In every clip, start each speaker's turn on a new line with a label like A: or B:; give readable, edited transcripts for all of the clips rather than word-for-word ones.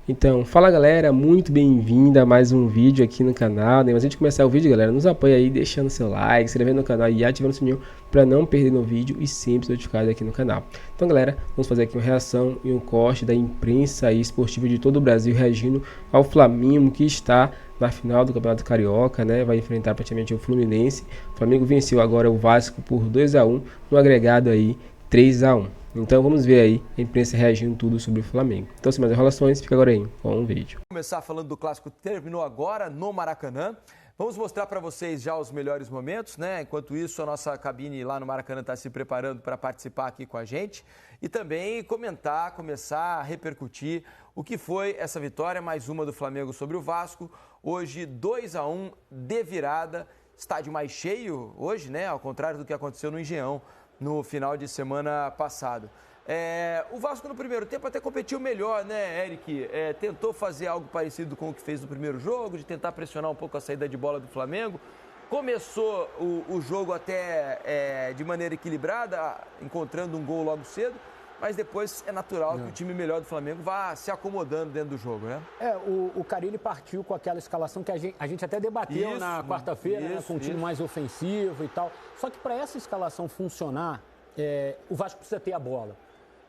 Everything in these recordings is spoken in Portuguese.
A: Então, fala galera, muito bem-vinda a mais um vídeo aqui no canal, né? Mas antes de começar o vídeo, galera, nos apoia aí deixando seu like, se inscrevendo no canal e ativando o sininho para não perder no vídeo e sempre ser notificado aqui no canal. Então, galera, vamos fazer aqui uma reação e um corte da imprensa esportiva de todo o Brasil reagindo ao Flamengo, que está na final do Campeonato Carioca, né? Vai enfrentar praticamente o Fluminense. O Flamengo venceu agora o Vasco por 2-1, no agregado aí 3-1. Então vamos ver aí a imprensa reagindo tudo sobre o Flamengo. Então, sem mais enrolações, fica agora aí com o vídeo.
B: Vamos começar falando do clássico que terminou agora no Maracanã. Vamos mostrar para vocês já os melhores momentos, né? Enquanto isso, a nossa cabine lá no Maracanã está se preparando para participar aqui com a gente e também comentar, começar a repercutir o que foi essa vitória, mais uma do Flamengo sobre o Vasco. Hoje 2-1 de virada, estádio mais cheio hoje, né? Ao contrário do que aconteceu no Engenhão no final de semana passado. O Vasco no primeiro tempo até competiu melhor, né, Eric? Tentou fazer algo parecido com o que fez no primeiro jogo, de tentar pressionar um pouco a saída de bola do Flamengo. Começou o jogo até de maneira equilibrada, encontrando um gol logo cedo, mas depois é natural que o time melhor do Flamengo vá se acomodando dentro do jogo, né?
C: O Carille partiu com aquela escalação que a gente até debateu na quarta-feira, né, com um time mais ofensivo e tal. Só que para essa escalação funcionar, o Vasco precisa ter a bola.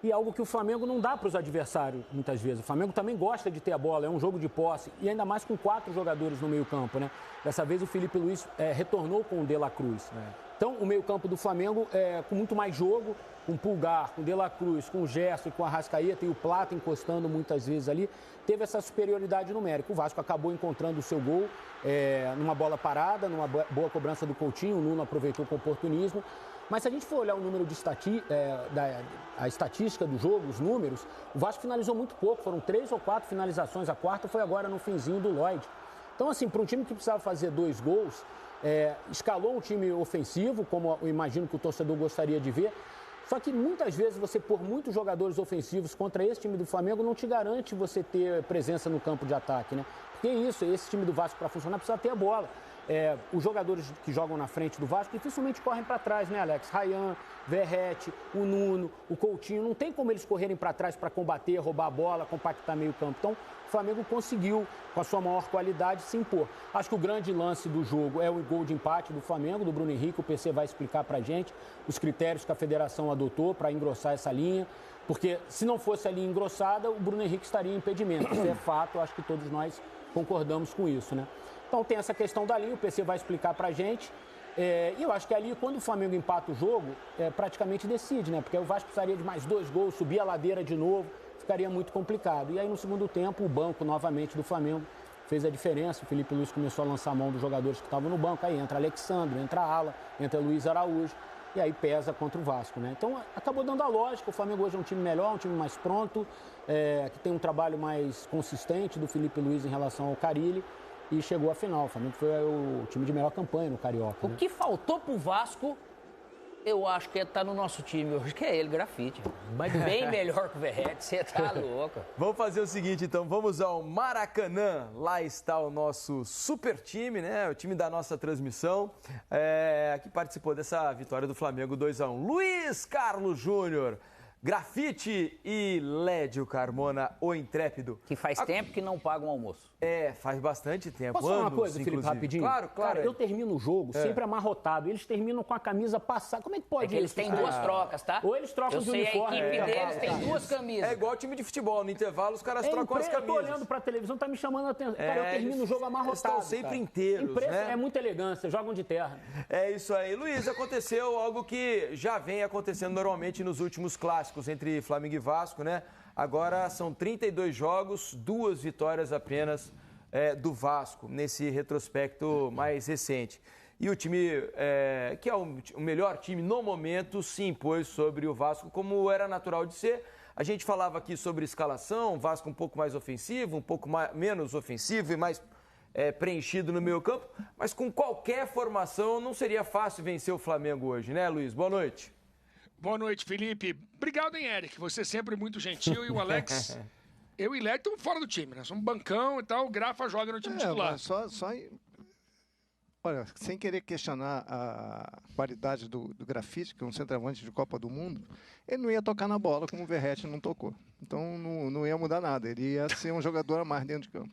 C: E é algo que o Flamengo não dá para os adversários, muitas vezes. O Flamengo também gosta de ter a bola, é um jogo de posse. E ainda mais com 4 jogadores no meio-campo, né? Dessa vez o Felipe Luiz retornou com o De La Cruz. Então, o meio-campo do Flamengo com muito mais jogo, com o Pulgar, com o De La Cruz, com o Gerson e com a Arrascaeta e o Plata encostando muitas vezes ali, teve essa superioridade numérica. O Vasco acabou encontrando o seu gol numa bola parada, numa boa cobrança do Coutinho, o Nuno aproveitou com oportunismo. Mas se a gente for olhar o número de a estatística do jogo, os números, o Vasco finalizou muito pouco, foram 3 ou 4 finalizações, a quarta foi agora no finzinho do Lloyd. Então, assim, para um time que precisava fazer 2 gols, escalou um time ofensivo, como eu imagino que o torcedor gostaria de ver, só que muitas vezes você pôr muitos jogadores ofensivos contra esse time do Flamengo não te garante você ter presença no campo de ataque, né? Porque esse time do Vasco para funcionar precisa ter a bola. Os jogadores que jogam na frente do Vasco dificilmente correm para trás, né, Alex? Rayan, Verrete, o Nuno, o Coutinho, não tem como eles correrem para trás para combater, roubar a bola, compactar meio campo. Então, o Flamengo conseguiu, com a sua maior qualidade, se impor. Acho que o grande lance do jogo é o gol de empate do Flamengo, do Bruno Henrique. O PC vai explicar para a gente os critérios que a federação adotou para engrossar essa linha. Porque se não fosse a linha engrossada, o Bruno Henrique estaria em impedimento. Isso é fato, acho que todos nós concordamos com isso, né? Então tem essa questão da linha, o PC vai explicar pra gente. E eu acho que ali, quando o Flamengo empata o jogo, praticamente decide, né? Porque o Vasco precisaria de mais 2 gols, subir a ladeira de novo, ficaria muito complicado. E aí no segundo tempo, o banco novamente do Flamengo fez a diferença. O Felipe Luiz começou a lançar a mão dos jogadores que estavam no banco. Aí entra Alexandre, entra Ala, entra Luiz Araújo. E aí pesa contra o Vasco, né? Então acabou dando a lógica. O Flamengo hoje é um time melhor, um time mais pronto, que tem um trabalho mais consistente do Felipe Luiz em relação ao Carille. E chegou à final. O Flamengo foi o time de melhor campanha no Carioca.
D: O que faltou pro Vasco, eu acho que tá no nosso time hoje, que é ele, Grafite. Mas bem melhor que o Verrete, você tá louco.
B: Vamos fazer o seguinte, então, vamos ao Maracanã. Lá está o nosso super time, né? O time da nossa transmissão, que participou dessa vitória do Flamengo 2-1. Luiz Carlos Júnior, Grafite e Lédio Carmona, o intrépido.
D: Que faz tempo que não paga um almoço.
B: Faz bastante tempo.
C: Posso falar uma coisa, Felipe,
B: inclusive.
C: rapidinho?
B: Claro.
C: Cara, eu termino o jogo sempre amarrotado. Eles terminam com a camisa passada. Como é que pode
D: É que eles têm 2 trocas, tá?
C: Ou eles trocam de uniforme.
D: A equipe deles tem 2 camisas.
B: É igual time de futebol. No intervalo, os caras trocam as camisas.
C: Eu tô olhando pra televisão, tá me chamando a atenção. Cara, eu termino o jogo amarrotado.
B: Eles estão sempre inteiros, né?
C: É muita elegância, jogam de terra.
B: É isso aí. Luiz, aconteceu algo que já vem acontecendo normalmente nos últimos clássicos entre Flamengo e Vasco, né? Agora são 32 jogos, 2 vitórias apenas do Vasco, nesse retrospecto mais recente. E o time, que é o melhor time no momento, se impôs sobre o Vasco, como era natural de ser. A gente falava aqui sobre escalação, Vasco um pouco mais ofensivo, um pouco menos ofensivo e mais preenchido no meio campo. Mas com qualquer formação não seria fácil vencer o Flamengo hoje, né, Luiz? Boa noite.
E: Boa noite, Felipe. Obrigado, hein, Eric? Você é sempre muito gentil. E o Alex, eu e Léo estamos fora do time, né? Somos bancão e tal. O Grafa joga no time titular.
F: Só Olha, sem querer questionar a qualidade do Grafite, que é um centroavante de Copa do Mundo, ele não ia tocar na bola como o Verratti não tocou. Então não ia mudar nada, ele ia ser um jogador a mais dentro de campo.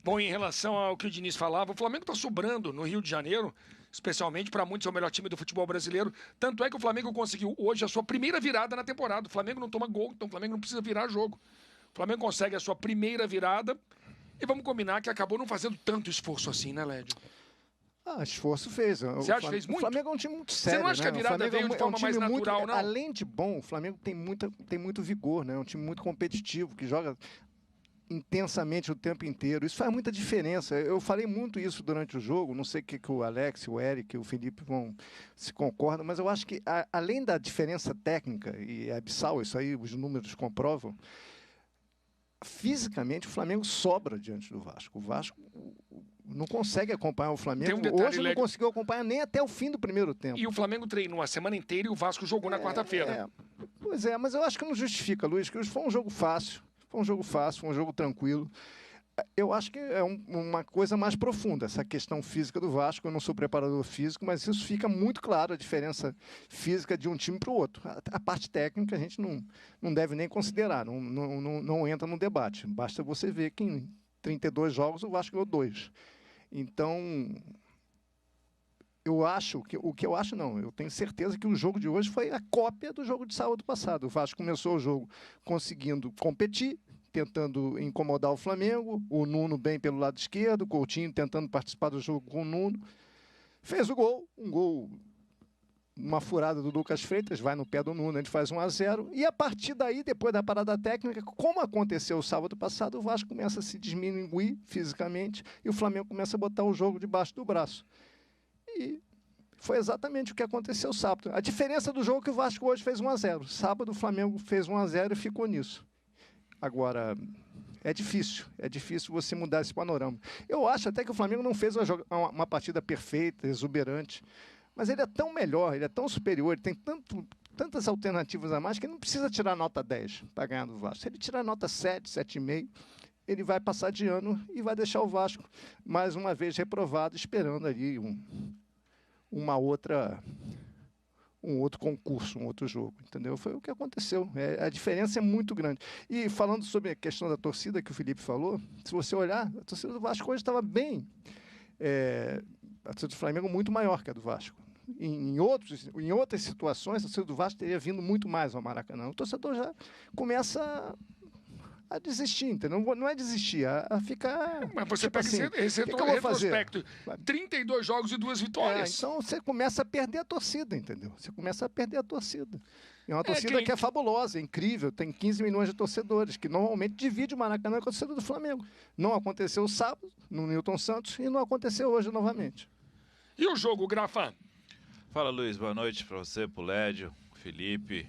E: Bom, em relação ao que o Diniz falava, o Flamengo está sobrando no Rio de Janeiro, especialmente para muitos é o melhor time do futebol brasileiro. Tanto é que o Flamengo conseguiu hoje a sua primeira virada na temporada. O Flamengo não toma gol, então o Flamengo não precisa virar jogo. O Flamengo consegue a sua primeira virada e vamos combinar que acabou não fazendo tanto esforço assim, né, Lédio?
F: Esforço fez.
E: Você acha que fez muito?
F: O Flamengo é um time muito sério.
E: Você não acha que a virada veio de forma mais natural, não?
F: Além de bom, o Flamengo tem muito vigor, né? É um time muito competitivo, que joga intensamente o tempo inteiro. Isso faz muita diferença. Eu falei muito isso durante o jogo, não sei o que o Alex, o Eric, o Felipe se concordam, mas eu acho que, além da diferença técnica, e é abissal, isso aí os números comprovam, fisicamente o Flamengo sobra diante do Vasco. O Vasco não consegue acompanhar o Flamengo. Hoje não conseguiu acompanhar nem até o fim do primeiro tempo.
E: E o Flamengo treinou a semana inteira e o Vasco jogou na quarta-feira.
F: Pois é, mas eu acho que não justifica, Luiz, que foi um jogo fácil. Foi um jogo tranquilo. Eu acho que é uma coisa mais profunda, essa questão física do Vasco. Eu não sou preparador físico, mas isso fica muito claro, a diferença física de um time para o outro. A parte técnica a gente não deve nem considerar, não entra no debate. Basta você ver que em 32 jogos o Vasco ganhou 2. Então, eu tenho certeza que o jogo de hoje foi a cópia do jogo de sábado passado. O Vasco começou o jogo conseguindo competir, tentando incomodar o Flamengo, o Nuno bem pelo lado esquerdo, o Coutinho tentando participar do jogo com o Nuno. Fez o gol, uma furada do Lucas Freitas, vai no pé do Nuno, ele faz 1-0, e a partir daí, depois da parada técnica, como aconteceu o sábado passado, o Vasco começa a se diminuir fisicamente e o Flamengo começa a botar o jogo debaixo do braço. E foi exatamente o que aconteceu sábado. A diferença do jogo é que o Vasco hoje fez 1-0. Sábado o Flamengo fez 1-0 e ficou nisso. Agora, é difícil você mudar esse panorama. Eu acho até que o Flamengo não fez uma partida perfeita, exuberante, mas ele é tão melhor, ele é tão superior, ele tem tantas alternativas a mais que ele não precisa tirar nota 10 para ganhar do Vasco. Se ele tirar nota 7, 7,5, ele vai passar de ano e vai deixar o Vasco mais uma vez reprovado, esperando ali um outro concurso, um outro jogo, entendeu? Foi o que aconteceu. A diferença é muito grande. E falando sobre a questão da torcida que o Felipe falou, se você olhar, a torcida do Vasco hoje estava bem. A torcida do Flamengo muito maior que a do Vasco. Em outras situações, a torcida do Vasco teria vindo muito mais ao Maracanã. O torcedor já começa a desistir, entendeu? Não é desistir, a ficar...
E: Mas você
F: tipo
E: pega
F: assim,
E: esse retrospecto, 32 jogos e 2 vitórias.
F: Então você começa a perder a torcida, entendeu? Você começa a perder a torcida. É uma torcida que é fabulosa, é incrível, tem 15 milhões de torcedores, que normalmente divide o Maracanã com a torcida do Flamengo. Não aconteceu sábado, no Newton Santos, e não aconteceu hoje novamente.
E: E o jogo, Grafa?
G: Fala, Luiz, boa noite para você, pro Lédio, Felipe,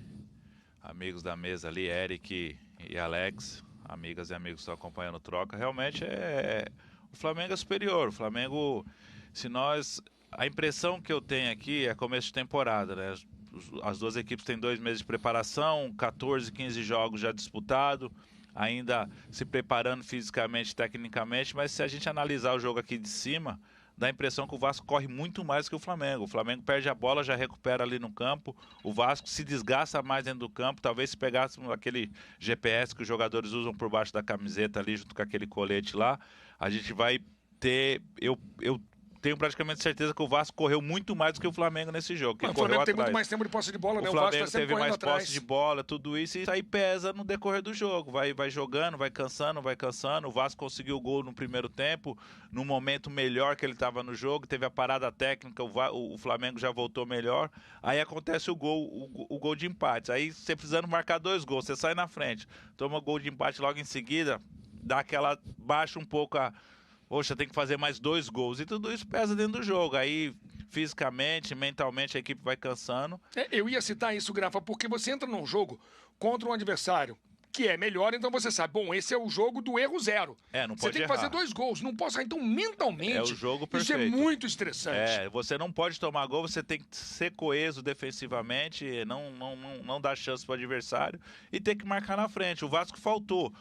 G: amigos da mesa ali, Eric e Alex, amigas e amigos que estão acompanhando o Troca. Realmente o Flamengo é superior. O Flamengo, a impressão que eu tenho aqui é começo de temporada, né? As duas equipes têm 2 meses de preparação, 14, 15 jogos já disputados, ainda se preparando fisicamente, tecnicamente, mas se a gente analisar o jogo aqui de cima, dá a impressão que o Vasco corre muito mais que o Flamengo. O Flamengo perde a bola, já recupera ali no campo. O Vasco se desgasta mais dentro do campo. Talvez se pegássemos aquele GPS que os jogadores usam por baixo da camiseta ali, junto com aquele colete lá, a gente vai ter... Eu tenho praticamente certeza que o Vasco correu muito mais do que o Flamengo nesse jogo.
E: O Flamengo tem muito mais tempo de posse de bola, né?
G: O Flamengo teve mais posse de bola, tudo isso, e isso aí pesa no decorrer do jogo. Vai jogando, vai cansando. O Vasco conseguiu o gol no primeiro tempo, no momento melhor que ele estava no jogo, teve a parada técnica, o Flamengo já voltou melhor. Aí acontece o gol de empate. Aí você precisando marcar 2 gols, você sai na frente, toma o gol de empate logo em seguida, dá aquela... baixa um pouco a... Poxa, tem que fazer mais 2 gols. E tudo isso pesa dentro do jogo. Aí, fisicamente, mentalmente, a equipe vai cansando.
E: Eu ia citar isso, Grafa, porque você entra num jogo contra um adversário que é melhor, então você sabe, bom, esse é o jogo do erro zero.
G: Não pode
E: Você tem que fazer 2 gols, não posso errar. Então, mentalmente,
G: é o jogo perfeito.
E: isso é muito estressante.
G: Você não pode tomar gol, você tem que ser coeso defensivamente, não dar chance para o adversário e ter que marcar na frente. O Vasco faltou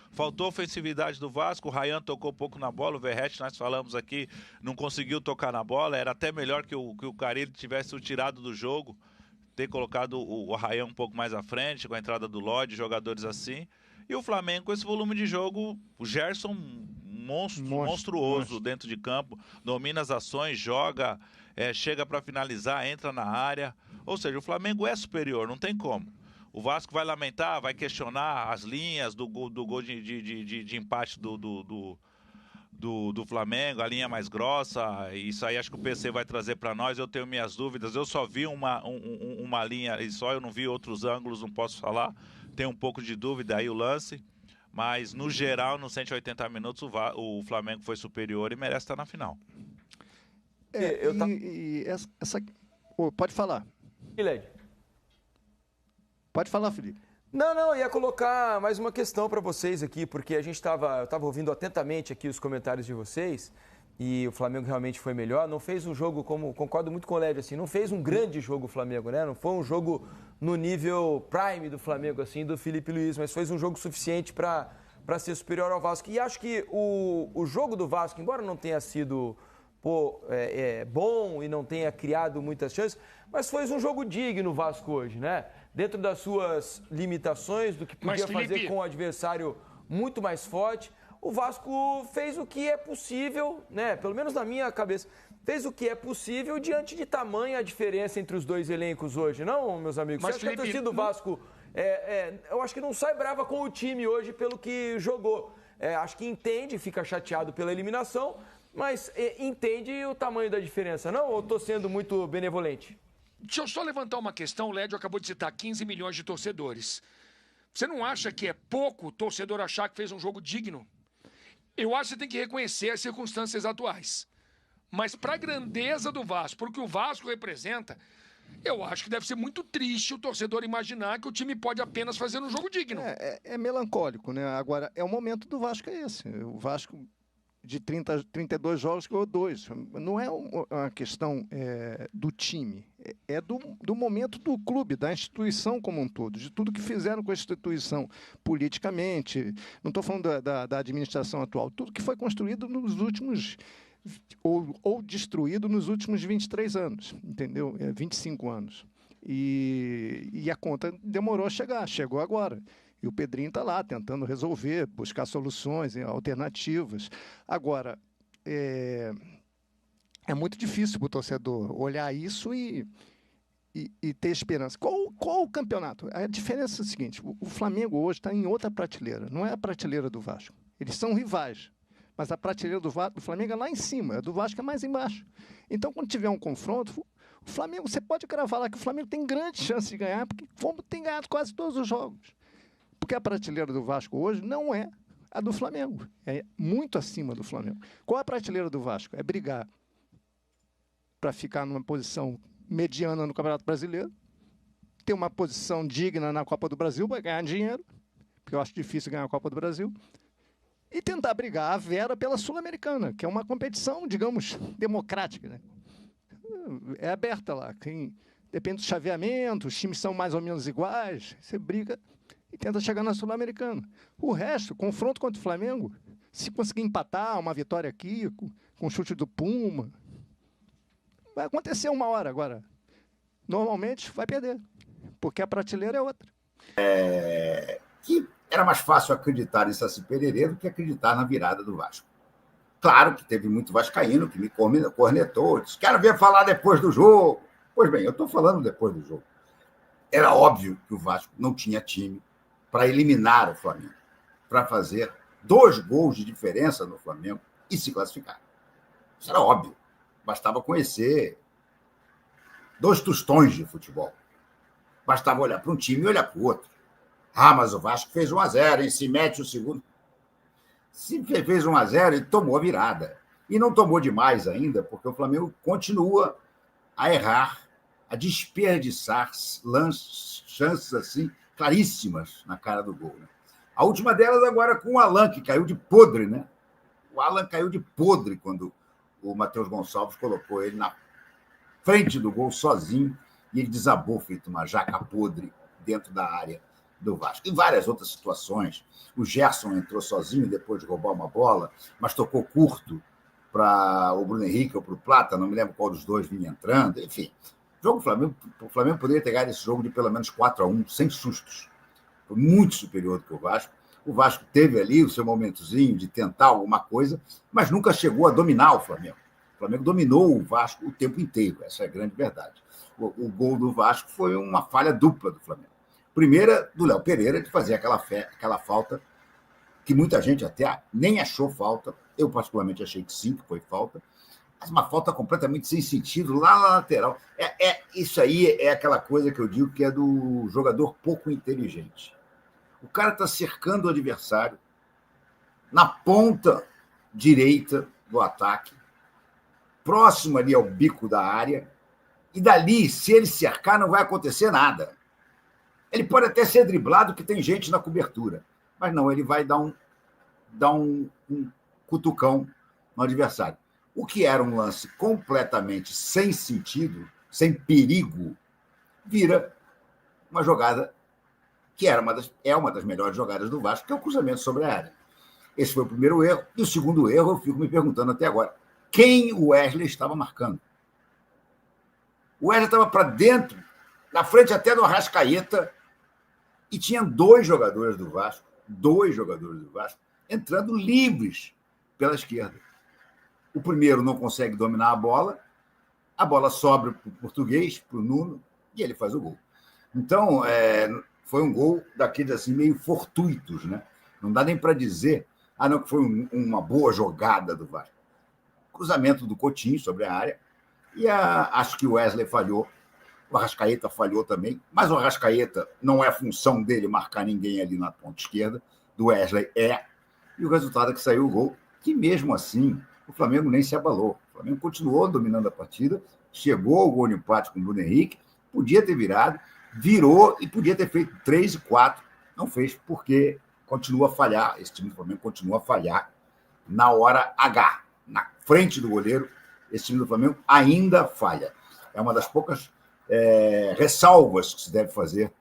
G: ofensividade do Vasco, o Ryan tocou pouco na bola, o Verratti, nós falamos aqui, não conseguiu tocar na bola, era até melhor que o Carille tivesse o tirado do jogo, ter colocado o Arraião um pouco mais à frente, com a entrada do Lodge, jogadores assim. E o Flamengo com esse volume de jogo, o Gerson, monstruoso dentro de campo, domina as ações, joga, chega para finalizar, entra na área. Ou seja, o Flamengo é superior, não tem como. O Vasco vai lamentar, vai questionar as linhas do gol de empate do Flamengo, a linha mais grossa, isso aí acho que o PC vai trazer para nós, eu tenho minhas dúvidas, eu só vi uma linha e só, eu não vi outros ângulos, não posso falar, tenho um pouco de dúvida aí o lance, mas no geral, nos 180 minutos, o Flamengo foi superior e merece estar na final.
F: Pode falar. Pode falar, Felipe.
B: Não, ia colocar mais uma questão para vocês aqui, porque eu estava ouvindo atentamente aqui os comentários de vocês e o Flamengo realmente foi melhor. Não fez um jogo, concordo muito com o Leve, assim, não fez um grande jogo o Flamengo, né? Não foi um jogo no nível prime do Flamengo, assim, do Felipe Luiz, mas fez um jogo suficiente para ser superior ao Vasco. E acho que o jogo do Vasco, embora não tenha sido bom e não tenha criado muitas chances, mas foi um jogo digno o Vasco hoje, né? Dentro das suas limitações, do que podia fazer com um adversário muito mais forte, o Vasco fez o que é possível, né? Pelo menos na minha cabeça, fez o que é possível diante de tamanha diferença entre os dois elencos hoje, não, meus amigos? Mas você acha que a torcida do Vasco, eu acho que não sai brava com o time hoje pelo que jogou. Acho que entende, fica chateado pela eliminação, mas entende o tamanho da diferença, não? Ou estou sendo muito benevolente?
E: Deixa eu só levantar uma questão. O Lédio acabou de citar 15 milhões de torcedores. Você não acha que é pouco o torcedor achar que fez um jogo digno? Eu acho que você tem que reconhecer as circunstâncias atuais. Mas para a grandeza do Vasco, para o que o Vasco representa, eu acho que deve ser muito triste o torcedor imaginar que o time pode apenas fazer um jogo digno.
F: É melancólico, né? Agora, o momento do Vasco é esse. O Vasco, de 32 jogos, ganhou 2. Não é uma questão do time, é do momento do clube, da instituição como um todo, de tudo que fizeram com a instituição politicamente. Não estou falando da administração atual, tudo que foi construído nos últimos, ou destruído nos últimos 23 anos, entendeu? 25 anos. E a conta demorou a chegar, chegou agora. E o Pedrinho está lá tentando resolver, buscar soluções, alternativas. Agora, é muito difícil para o torcedor olhar isso e ter esperança. Qual o campeonato? A diferença é a seguinte, o Flamengo hoje está em outra prateleira, não é a prateleira do Vasco. Eles são rivais, mas a prateleira do Flamengo é lá em cima, a do Vasco é mais embaixo. Então, quando tiver um confronto, o Flamengo, você pode cravar lá que o Flamengo tem grande chance de ganhar, porque como tem ganhado quase todos os jogos. Porque a prateleira do Vasco hoje não é a do Flamengo. É muito acima do Flamengo. Qual é a prateleira do Vasco? É brigar para ficar numa posição mediana no Campeonato Brasileiro, ter uma posição digna na Copa do Brasil para ganhar dinheiro, porque eu acho difícil ganhar a Copa do Brasil, e tentar brigar a vera pela Sul-Americana, que é uma competição, digamos, democrática, né? É aberta lá. Depende do chaveamento, os times são mais ou menos iguais, você briga e tenta chegar na Sul-Americana. O resto, confronto contra o Flamengo, se conseguir empatar, uma vitória aqui, com chute do Puma, vai acontecer uma hora agora. Normalmente vai perder, porque a prateleira é outra.
H: Que era mais fácil acreditar em Saci Pererê do que acreditar na virada do Vasco. Claro que teve muito vascaíno que me cornetou, disse, quero ver falar depois do jogo. Pois bem, eu estou falando depois do jogo. Era óbvio que o Vasco não tinha time para eliminar o Flamengo, para fazer 2 gols de diferença no Flamengo e se classificar. Isso era óbvio. Bastava conhecer 2 tostões de futebol. Bastava olhar para um time e olhar para o outro. Mas o Vasco fez 1-0, e se mete o segundo. Se fez 1-0, ele tomou a virada. E não tomou demais ainda, porque o Flamengo continua a errar, a desperdiçar chances assim claríssimas na cara do gol. Né? A última delas agora com o Alan, que caiu de podre, né? O Alan caiu de podre quando o Matheus Gonçalves colocou ele na frente do gol sozinho e ele desabou feito uma jaca podre dentro da área do Vasco. Em várias outras situações, o Gerson entrou sozinho depois de roubar uma bola, mas tocou curto para o Bruno Henrique ou para o Plata, não me lembro qual dos dois vinha entrando, enfim. O Flamengo poderia ter ganhado esse jogo de pelo menos 4-1, sem sustos. Foi muito superior do que o Vasco. O Vasco teve ali o seu momentozinho de tentar alguma coisa, mas nunca chegou a dominar o Flamengo. O Flamengo dominou o Vasco o tempo inteiro, essa é a grande verdade. O gol do Vasco foi uma falha dupla do Flamengo. Primeira, do Léo Pereira, de fazer aquela falta que muita gente até nem achou falta. Eu, particularmente, achei que sim, que foi falta. Mas uma falta completamente sem sentido, lá na lateral. Isso aí é aquela coisa que eu digo que é do jogador pouco inteligente. O cara está cercando o adversário na ponta direita do ataque, próximo ali ao bico da área, e dali, se ele cercar, não vai acontecer nada. Ele pode até ser driblado, que tem gente na cobertura, mas não, ele vai dar um cutucão no adversário. O que era um lance completamente sem sentido, sem perigo, vira uma jogada que é uma das melhores jogadas do Vasco, que é o cruzamento sobre a área. Esse foi o primeiro erro. E o segundo erro, eu fico me perguntando até agora, quem o Wesley estava marcando? O Wesley estava para dentro, na frente até do Arrascaeta, e tinha dois jogadores do Vasco, entrando livres pela esquerda. O primeiro não consegue dominar a bola sobra para o português, para o Nuno, e ele faz o gol. Então, foi um gol daqueles assim, meio fortuitos, né? Não dá nem para dizer que foi uma boa jogada do Vasco. Cruzamento do Coutinho sobre a área, e acho que o Wesley falhou, o Arrascaeta falhou também, mas o Arrascaeta não é função dele marcar ninguém ali na ponta esquerda, do Wesley e o resultado é que saiu o gol, que mesmo assim o Flamengo nem se abalou. O Flamengo continuou dominando a partida, chegou ao gol de empate com o Bruno Henrique, podia ter virado, virou e podia ter feito 3 e 4. Não fez porque continua a falhar. Esse time do Flamengo continua a falhar na hora H. Na frente do goleiro, esse time do Flamengo ainda falha. É uma das poucas ressalvas que se deve fazer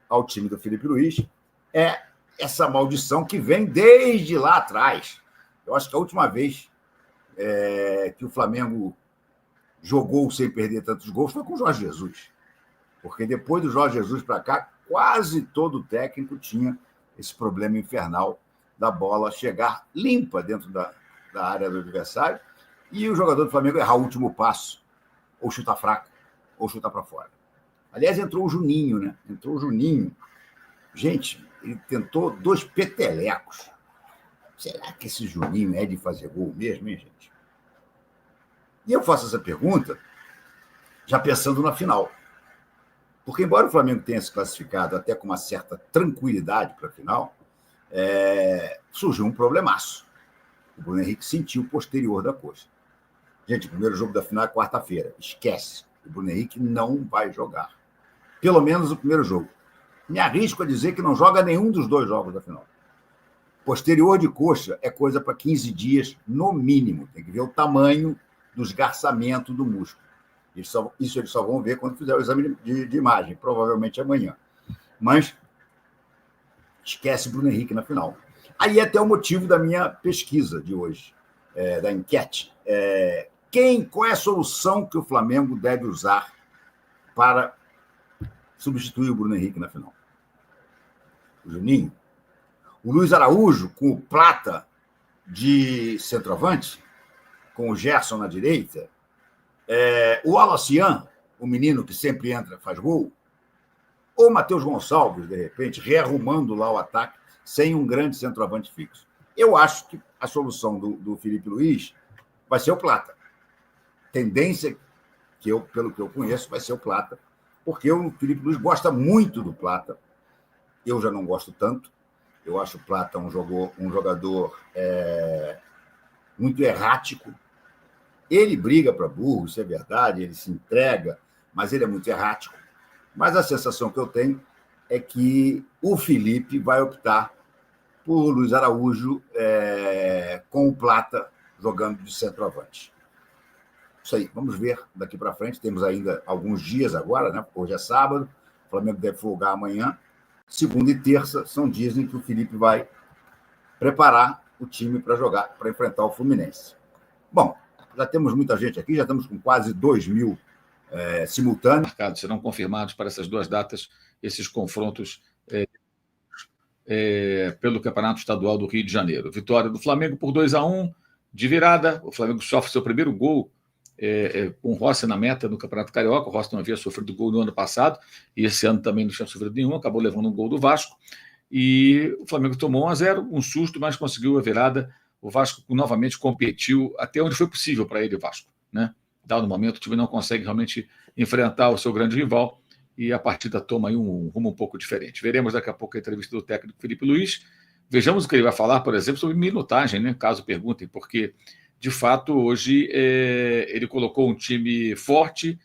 H: ao time do Felipe Luiz. É essa maldição que vem desde lá atrás. Eu acho que a última vez que o Flamengo jogou sem perder tantos gols foi com o Jorge Jesus. Porque depois do Jorge Jesus para cá, quase todo técnico tinha esse problema infernal da bola chegar limpa dentro da área do adversário e o jogador do Flamengo errar o último passo, ou chutar fraco, ou chutar para fora. Aliás, entrou o Juninho, né? Gente, ele tentou 2 petelecos. Será que esse Juninho é de fazer gol mesmo, hein, gente? E eu faço essa pergunta já pensando na final. Porque, embora o Flamengo tenha se classificado até com uma certa tranquilidade para a final, surgiu um problemaço. O Bruno Henrique sentiu o posterior da coxa. Gente, o primeiro jogo da final é quarta-feira. Esquece. O Bruno Henrique não vai jogar. Pelo menos o primeiro jogo. Me arrisco a dizer que não joga nenhum dos 2 jogos da final. Posterior de coxa é coisa para 15 dias, no mínimo. Tem que ver o tamanho do esgarçamento do músculo. Isso eles só vão ver quando fizer o exame de imagem, provavelmente amanhã. Mas esquece Bruno Henrique na final. Aí é até o motivo da minha pesquisa de hoje, da enquete. Qual é a solução que o Flamengo deve usar para substituir o Bruno Henrique na final? O Juninho? O Luiz Araújo, com o Plata de centroavante, com o Gerson na direita, o Alacian, o menino que sempre entra, faz gol, ou o Matheus Gonçalves, de repente, rearrumando lá o ataque, sem um grande centroavante fixo. Eu acho que a solução do Felipe Luiz vai ser o Plata. Tendência, pelo que eu conheço, vai ser o Plata, porque o Felipe Luiz gosta muito do Plata. Eu já não gosto tanto. Eu acho o Plata um jogador muito errático. Ele briga para burro, isso é verdade, ele se entrega, mas ele é muito errático. Mas a sensação que eu tenho é que o Felipe vai optar por Luiz Araújo com o Plata jogando de centroavante. Isso aí, vamos ver daqui para frente. Temos ainda alguns dias agora, né? Hoje é sábado, o Flamengo deve folgar amanhã. Segunda e terça são dias em que o Felipe vai preparar o time para jogar, para enfrentar o Fluminense. Bom, já temos muita gente aqui, já estamos com quase 2.000 simultâneos.
I: Marcados, serão confirmados para essas duas datas, esses confrontos pelo Campeonato Estadual do Rio de Janeiro. Vitória do Flamengo por 2-1, de virada. O Flamengo sofre seu primeiro gol com o Rossi na meta no Campeonato Carioca. O Rossi não havia sofrido gol no ano passado, e esse ano também não tinha sofrido nenhum, acabou levando um gol do Vasco. E o Flamengo tomou 1-0, um susto, mas conseguiu a virada. O Vasco novamente competiu até onde foi possível para ele, o Vasco, né? Dado momento, o time não consegue realmente enfrentar o seu grande rival e a partida toma aí um rumo um pouco diferente. Veremos daqui a pouco a entrevista do técnico Felipe Luiz. Vejamos o que ele vai falar, por exemplo, sobre minutagem, né? Caso perguntem, porque, de fato, hoje ele colocou um time forte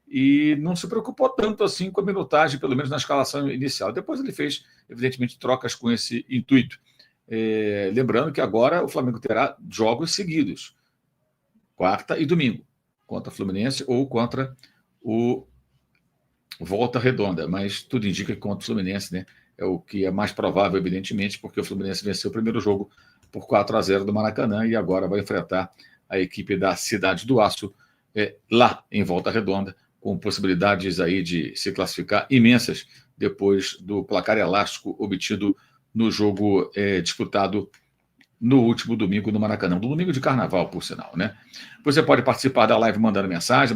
I: e não se preocupou tanto assim com a minutagem, pelo menos na escalação inicial. Depois ele fez, evidentemente, trocas com esse intuito. Lembrando que agora o Flamengo terá jogos seguidos, quarta e domingo, contra o Fluminense ou contra o Volta Redonda, mas tudo indica que contra o Fluminense, né? É o que é mais provável, evidentemente, porque o Fluminense venceu o primeiro jogo por 4-0 do Maracanã e agora vai enfrentar a equipe da Cidade do Aço lá em Volta Redonda, com possibilidades aí de se classificar imensas depois do placar elástico obtido no jogo disputado no último domingo no Maracanã. No domingo de carnaval, por sinal, né? Você pode participar da live mandando mensagem.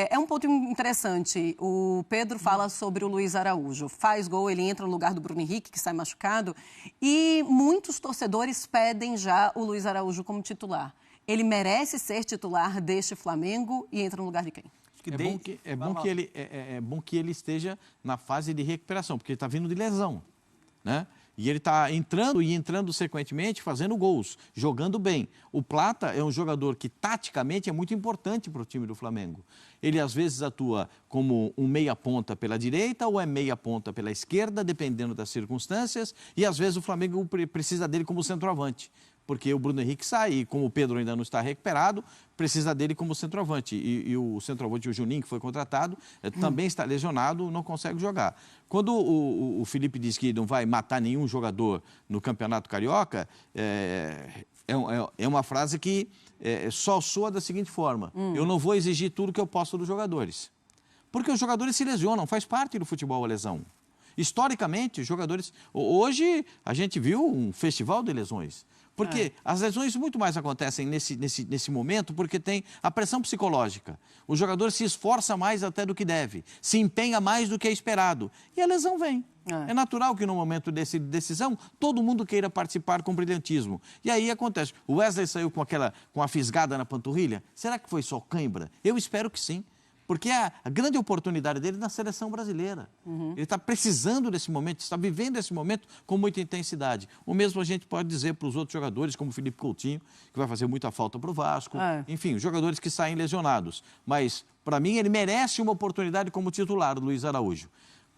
J: É um ponto interessante. O Pedro fala sobre o Luiz Araújo. Faz gol, ele entra no lugar do Bruno Henrique, que sai machucado. E muitos torcedores pedem já o Luiz Araújo como titular. Ele merece ser titular deste Flamengo e entra no lugar de quem?
K: É bom que ele esteja na fase de recuperação, porque ele está vindo de lesão, né? E ele está entrando sequentemente, fazendo gols, jogando bem. O Plata é um jogador que, taticamente, é muito importante para o time do Flamengo. Ele, às vezes, atua como um meia-ponta pela direita ou é meia-ponta pela esquerda, dependendo das circunstâncias. E, às vezes, o Flamengo precisa dele como centroavante, porque o Bruno Henrique sai e, como o Pedro ainda não está recuperado, precisa dele como centroavante. E o centroavante, o Juninho, que foi contratado, também está lesionado, não consegue jogar. Quando o Felipe diz que não vai matar nenhum jogador no Campeonato Carioca, é uma frase que só soa da seguinte forma: eu não vou exigir tudo que eu posso dos jogadores. Porque os jogadores se lesionam, faz parte do futebol a lesão. Historicamente, os jogadores... Hoje, a gente viu um festival de lesões. Porque as lesões muito mais acontecem nesse momento porque tem a pressão psicológica. O jogador se esforça mais até do que deve, se empenha mais do que é esperado. E a lesão vem. É natural que no momento de decisão todo mundo queira participar com brilhantismo. E aí acontece. O Wesley saiu com a fisgada na panturrilha. Será que foi só cãibra? Eu espero que sim. Porque a grande oportunidade dele é na seleção brasileira. Ele está precisando desse momento, está vivendo esse momento com muita intensidade. O mesmo a gente pode dizer para os outros jogadores, como o Felipe Coutinho, que vai fazer muita falta para o Vasco. Enfim, os jogadores que saem lesionados. Mas, para mim, ele merece uma oportunidade como titular, o Luiz Araújo.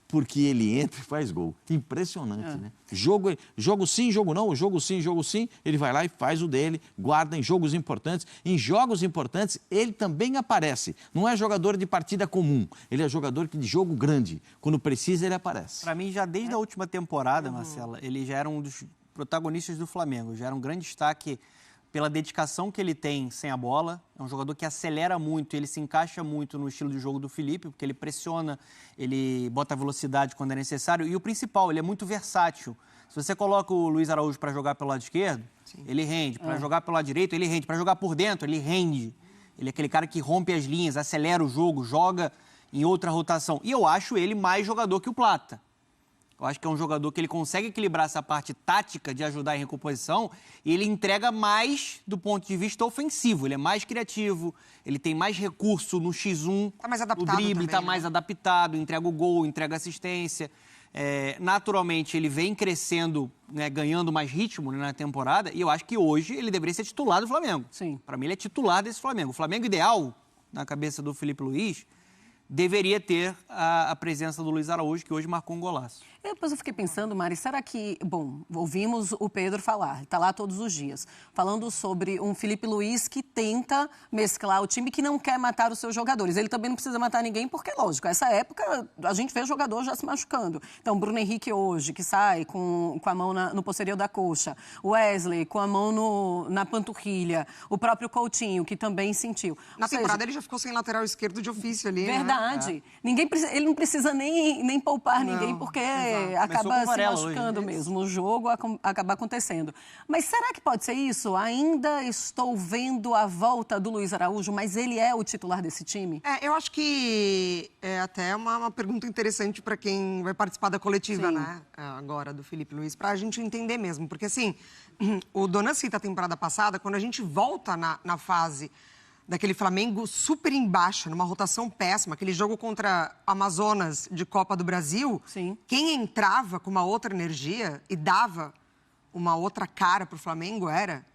K: Porque ele entra e faz gol. Impressionante, né? Jogo sim, jogo não. Jogo sim, ele vai lá e faz o dele, guarda em jogos importantes. Em jogos importantes, ele também aparece. Não é jogador de partida comum, ele é jogador de jogo grande. Quando precisa, ele aparece.
L: Para mim, já desde a última temporada, Marcela, ele já era um dos protagonistas do Flamengo. Já era um grande destaque pela dedicação que ele tem sem a bola. É um jogador que acelera muito, ele se encaixa muito no estilo de jogo do Felipe, porque ele pressiona, ele bota a velocidade quando é necessário. E o principal, ele é muito versátil. Se você coloca o Luiz Araújo para jogar pelo lado esquerdo, ele rende. Para jogar pelo lado direito, ele rende. Para jogar por dentro, ele rende. Ele é aquele cara que rompe as linhas, acelera o jogo, joga em outra rotação. E eu acho ele mais jogador que o Plata. Eu acho que é um jogador que ele consegue equilibrar essa parte tática de ajudar em recomposição e ele entrega mais do ponto de vista ofensivo. Ele é mais criativo, ele tem mais recurso no X1,
J: tá mais adaptado,
L: o drible está
J: né?
L: mais adaptado, entrega o gol, entrega assistência. Naturalmente, ele vem crescendo, né, ganhando mais ritmo, né, na temporada e eu acho que hoje ele deveria ser titular do Flamengo.
J: Sim.
L: Para mim, ele é titular desse Flamengo. O Flamengo ideal, na cabeça do Felipe Luiz, deveria ter a presença do Luiz Araújo, que hoje marcou um golaço.
J: Depois eu fiquei pensando, Mari, será que... Bom, ouvimos o Pedro falar, está lá todos os dias, falando sobre um Felipe Luiz que tenta mesclar o time, que não quer matar os seus jogadores. Ele também não precisa matar ninguém, porque, lógico, essa época a gente vê jogador já se machucando. Então, Bruno Henrique hoje, que sai com a mão no posterior da coxa. Wesley com a mão na panturrilha. O próprio Coutinho, que também sentiu.
M: Na temporada ele já ficou sem lateral esquerdo de ofício ali,
J: verdade. Né? Ele não precisa nem poupar ninguém, porque acaba se machucando mesmo. O jogo acaba acontecendo. Mas será que pode ser isso? Ainda estou vendo a volta do Luiz Araújo, mas ele é o titular desse time?
M: Eu acho que é até uma pergunta interessante para quem vai participar da coletiva, né? Agora, do Felipe Luiz, para a gente entender mesmo. Porque, assim, o Dona cita a temporada passada, quando a gente volta na fase daquele Flamengo super em baixa, numa rotação péssima, aquele jogo contra Amazonas de Copa do Brasil, quem entrava com uma outra energia e dava uma outra cara para o Flamengo era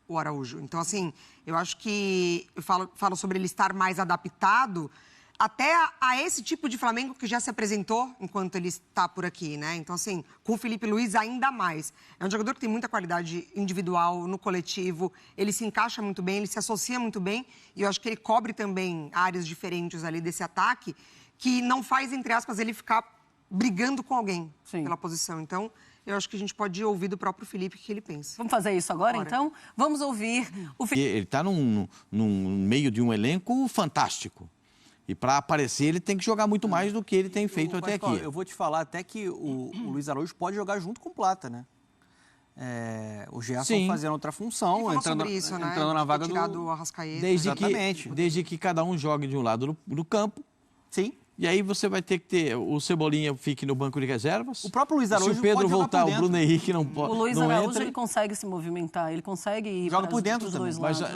M: o Araújo. Então, assim, eu acho que eu falo sobre ele estar mais adaptado até a esse tipo de Flamengo que já se apresentou enquanto ele está por aqui, né? Então, assim, com o Felipe Luiz ainda mais. É um jogador que tem muita qualidade individual, no coletivo, ele se encaixa muito bem, ele se associa muito bem, e eu acho que ele cobre também áreas diferentes ali desse ataque, que não faz, entre aspas, ele ficar brigando com alguém pela posição. Então, eu acho que a gente pode ouvir do próprio Felipe o que ele pensa.
J: Vamos fazer isso agora, então? Vamos ouvir o Felipe.
K: Ele está num meio de um elenco fantástico. E para aparecer, ele tem que jogar muito mais do que ele tem feito até aqui.
L: Eu vou te falar até que o Luiz Araújo pode jogar junto com o Plata, né? O Gerson fazendo outra função, entrando na vaga
M: do Arrascaeta.
K: Desde que cada um jogue de um lado do campo.
L: Sim.
K: E aí você vai ter que ter o Cebolinha fique no banco de reservas.
L: O próprio Luiz Araújo
K: se o Pedro voltar, o Bruno Henrique não pode.
J: O Luiz Araújo ele consegue se movimentar, ele consegue ir
L: joga por dentro
J: dos dois
K: lados.
J: Mas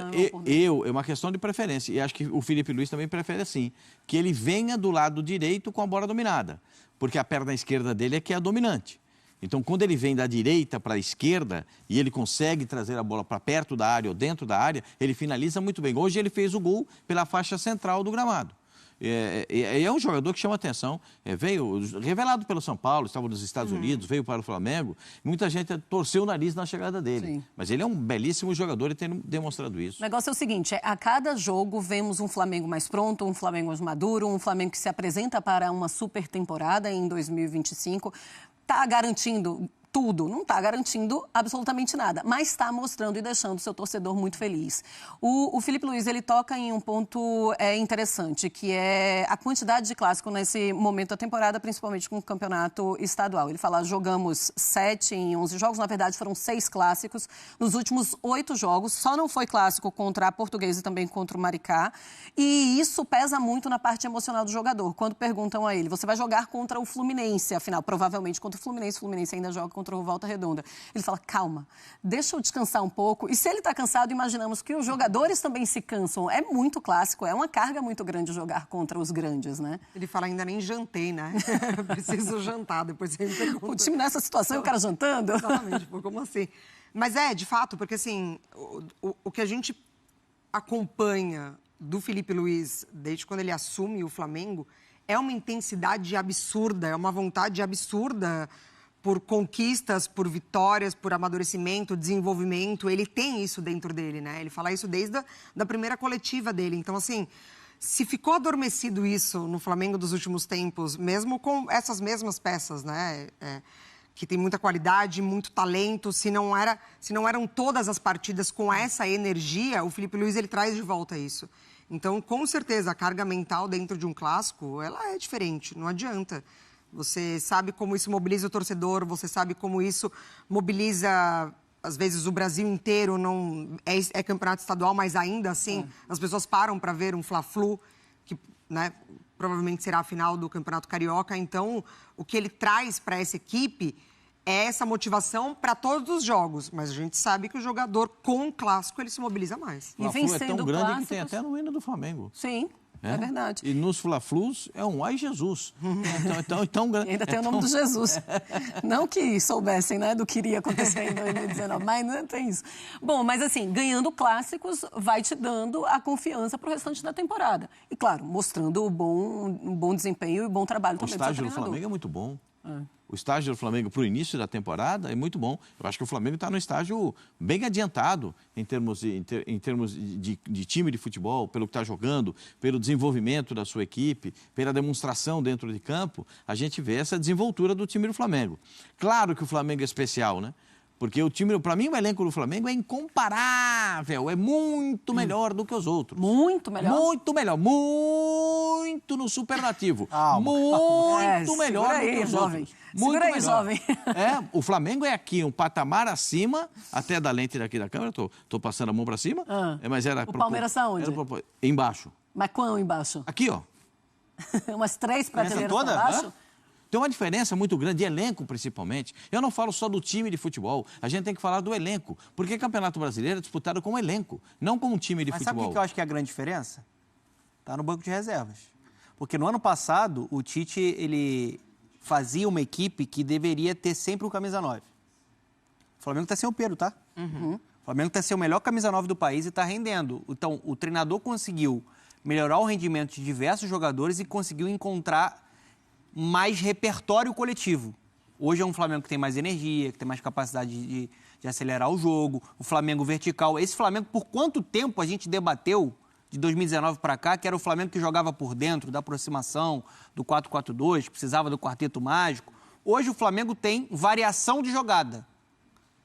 K: é uma questão de preferência. E acho que o Felipe Luiz também prefere assim, que ele venha do lado direito com a bola dominada, porque a perna esquerda dele é que é a dominante. Então, quando ele vem da direita para a esquerda e ele consegue trazer a bola para perto da área ou dentro da área, ele finaliza muito bem. Hoje ele fez o gol pela faixa central do gramado. É um jogador que chama atenção, veio revelado pelo São Paulo, estava nos Estados Unidos, veio para o Flamengo, muita gente torceu o nariz na chegada dele, mas ele é um belíssimo jogador e tem demonstrado isso.
J: O negócio é o seguinte, a cada jogo vemos um Flamengo mais pronto, um Flamengo mais maduro, um Flamengo que se apresenta para uma super temporada em 2025, está garantindo tudo, não está garantindo absolutamente nada, mas está mostrando e deixando o seu torcedor muito feliz. O Felipe Luiz, ele toca em um ponto interessante, que é a quantidade de clássico nesse momento da temporada, principalmente com o campeonato estadual. Ele fala, jogamos 7 em 11 jogos, na verdade foram 6 clássicos. Nos últimos 8 jogos, só não foi clássico contra a Portuguesa e também contra o Maricá, e isso pesa muito na parte emocional do jogador. Quando perguntam a ele, você vai jogar contra o Fluminense, afinal, provavelmente contra o Fluminense ainda joga contra o Volta Redonda. Ele fala, calma, deixa eu descansar um pouco. E se ele está cansado, imaginamos que os jogadores também se cansam. É muito clássico, é uma carga muito grande jogar contra os grandes, né?
M: Ele fala, ainda nem jantei, né? Preciso jantar, depois você me pergunta.
J: O time nessa situação, o cara jantando?
M: Exatamente, como assim? Mas de fato, porque assim, o que a gente acompanha do Felipe Luiz, desde quando ele assume o Flamengo, é uma intensidade absurda, é uma vontade absurda por conquistas, por vitórias, por amadurecimento, desenvolvimento. Ele tem isso dentro dele, né? Ele fala isso desde a primeira coletiva dele. Então, assim, se ficou adormecido isso no Flamengo dos últimos tempos, mesmo com essas mesmas peças, né? Que tem muita qualidade, muito talento, se não eram todas as partidas com essa energia, o Felipe Luiz, ele traz de volta isso. Então, com certeza, a carga mental dentro de um clássico, ela é diferente, não adianta. Você sabe como isso mobiliza o torcedor, você sabe como isso mobiliza, às vezes, o Brasil inteiro. Não é campeonato estadual, mas ainda assim as pessoas param para ver um Fla-Flu, que, né, provavelmente será a final do Campeonato Carioca. Então, o que ele traz para essa equipe é essa motivação para todos os jogos. Mas a gente sabe que o jogador, com o clássico, ele se mobiliza mais.
K: O Fla-Flu é tão grande que tem até no hino do Flamengo.
J: Sim. É verdade.
K: E nos Fla-Flus é um ai Jesus. Então,
J: ainda tem o nome do Jesus. Não que soubessem, né, do que iria acontecer em 2019, mas não tem isso. Bom, mas assim, ganhando clássicos vai te dando a confiança para o restante da temporada. E claro, mostrando um bom desempenho e bom trabalho também do seu treinador.
K: O estágio do Flamengo é muito bom. O estágio do Flamengo para o início da temporada é muito bom. Eu acho que o Flamengo está no estágio bem adiantado em termos de time de futebol, pelo que está jogando, pelo desenvolvimento da sua equipe, pela demonstração dentro de campo. A gente vê essa desenvoltura do time do Flamengo. Claro que o Flamengo é especial, né? Porque o time, para mim, o elenco do Flamengo é incomparável, é muito melhor do que os outros.
J: Muito melhor?
K: Muito melhor, muito no superlativo. Muito melhor do que os outros. Muito
J: Segura aí,
K: melhor.
J: jovem.
K: O Flamengo é aqui, um patamar acima, até da lente daqui da câmera, tô passando a mão para cima. Mas era
J: o Palmeiras está onde?
K: Embaixo.
J: Mas quão embaixo?
K: Aqui, ó.
J: Umas 3 prateleiras para baixo?
K: Tem uma diferença muito grande, de elenco principalmente. Eu não falo só do time de futebol, a gente tem que falar do elenco. Porque Campeonato Brasileiro é disputado com elenco, não com um time de futebol.
L: Mas sabe o que eu acho que é a grande diferença? Está no banco de reservas. Porque no ano passado, o Tite, ele fazia uma equipe que deveria ter sempre o camisa 9. O Flamengo está sem o Pedro, tá? O Flamengo está sem o melhor camisa 9 do país e está rendendo. Então, o treinador conseguiu melhorar o rendimento de diversos jogadores e conseguiu encontrar mais repertório coletivo. Hoje é um Flamengo que tem mais energia, que tem mais capacidade de acelerar o jogo, o Flamengo vertical. Esse Flamengo, por quanto tempo a gente debateu, de 2019 para cá, que era o Flamengo que jogava por dentro, da aproximação, do 4-4-2, precisava do quarteto mágico. Hoje o Flamengo tem variação de jogada.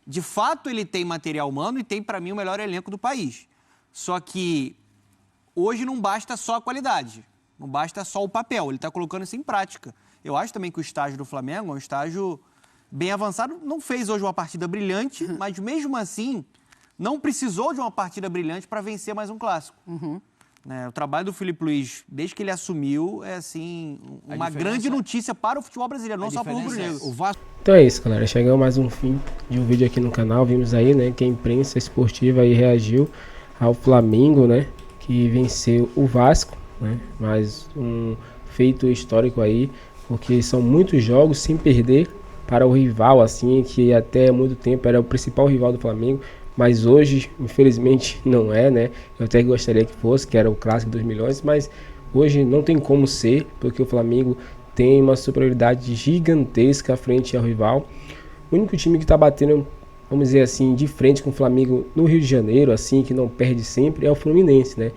L: De fato, ele tem material humano e tem, para mim, o melhor elenco do país. Só que hoje não basta só a qualidade. Não basta só o papel, ele está colocando isso em prática. Eu acho também que o estágio do Flamengo é um estágio bem avançado. Não fez hoje uma partida brilhante, mas mesmo assim não precisou de uma partida brilhante para vencer mais um clássico. O trabalho do Filipe Luís, desde que ele assumiu, é assim uma grande notícia para o futebol brasileiro, não só para o rubro-negro.
A: Então é isso, galera. Chegamos mais um fim de um vídeo aqui no canal. Vimos aí, né, que a imprensa esportiva aí reagiu ao Flamengo, né, que venceu o Vasco. Mais um feito histórico aí, porque são muitos jogos sem perder para o rival, assim, que até muito tempo era o principal rival do Flamengo, mas hoje, infelizmente, não é, né? Eu até gostaria que fosse, que era o clássico dos milhões, mas hoje não tem como ser, porque o Flamengo tem uma superioridade gigantesca frente ao rival. O único time que está batendo, vamos dizer assim, de frente com o Flamengo no Rio de Janeiro, assim, que não perde sempre, é o Fluminense, né?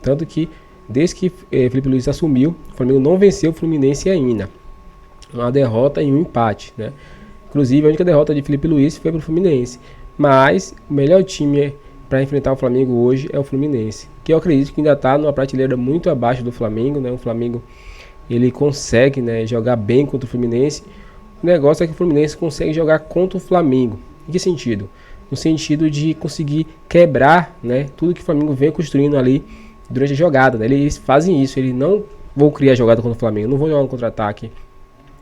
A: Tanto que desde que Filipe Luís assumiu, o Flamengo não venceu o Fluminense ainda. Uma derrota e um empate, né? Inclusive, a única derrota de Filipe Luís foi para o Fluminense. Mas o melhor time para enfrentar o Flamengo hoje é o Fluminense, que eu acredito que ainda está numa prateleira muito abaixo do Flamengo, né? O Flamengo, ele consegue, né, jogar bem contra o Fluminense. O negócio é que o Fluminense consegue jogar contra o Flamengo. Em que sentido? No sentido de conseguir quebrar, né, tudo que o Flamengo vem construindo ali durante a jogada, né? Eles fazem isso, eles não vão criar jogada contra o Flamengo, não vão jogar um contra-ataque,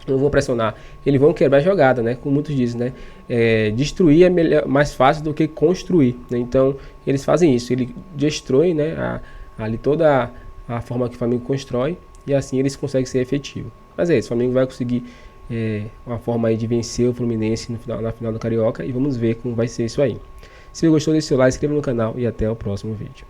A: não vão pressionar, eles vão quebrar a jogada, né? Como muitos dizem, né? Destruir é mais fácil do que construir, né? Então eles fazem isso, eles destroem, né, ali toda a forma que o Flamengo constrói, e assim eles conseguem ser efetivos. Mas é isso, o Flamengo vai conseguir uma forma aí de vencer o Fluminense na final do Carioca, e vamos ver como vai ser isso aí. Se você gostou, deixe seu like, se inscreva no canal e até o próximo vídeo.